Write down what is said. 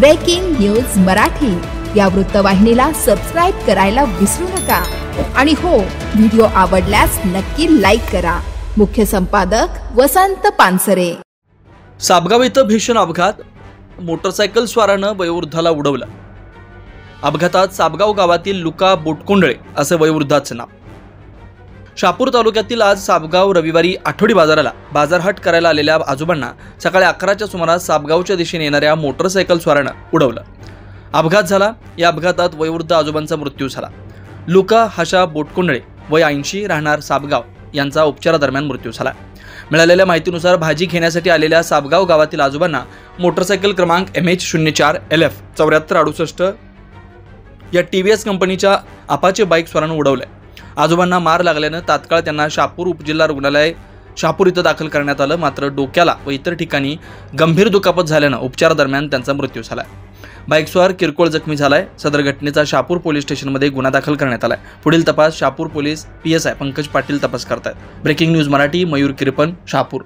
Breaking news Marathi या वृत्तवाहिनीला subscribe करायला विसरू नका आणि हो, व्हिडिओ आवडल्यास नक्की लाईक करा। मुख्य संपादक वसंत पानसरे। साबगाव इथं भीषण अपघात, मोटरसायकल स्वारानं वयोवृद्धाला उडवलं। अपघातात साबगाव गावातील लुका बोटकुंडळे असे वयोवृद्धाचे नाव। शहापूर तालुक्यातील आज साबगाव रविवारी आठवडी बाजाराला बाजारहाट करायला आलेल्या आजोबांना सकाळी 11च्या सुमारास साबगावच्या दिशेने येणाऱ्या मोटरसायकल स्वारानं उडवलं। अपघात झाला। या अपघातात वयोवृद्ध आजोबांचा मृत्यू झाला। लुका हाशा बोटकुंडळे वय 80 राहणार साबगाव यांचा उपचारादरम्यान मृत्यू झाला। मिळालेल्या माहितीनुसार भाजी घेण्यासाठी आलेल्या साबगाव गावातील आजोबांना मोटरसायकल क्रमांक MH04 LF 7468 या TVS कंपनीच्या अपाचे बाईक स्वारानं उडवलंय। आजोबांना मार लागल्यानं तात्काळ त्यांना शहापूर उपजिल्हा रुग्णालय शहापूर इथं दाखल करण्यात आलं। मात्र डोक्याला व इतर ठिकाणी गंभीर दुखापत झाल्यानं उपचारादरम्यान त्यांचा मृत्यू झाला। बाईकस्वार किरकोळ जखमी झालाय। सदर घटनेचा शहापूर पोलीस स्टेशनमध्ये गुन्हा दाखल करण्यात आलाय। पुढील तपास शहापूर पोलीस PSI पंकज पाटील तपास करतायत। Breaking news Marathi, Mayur Kirpan, Shahapur.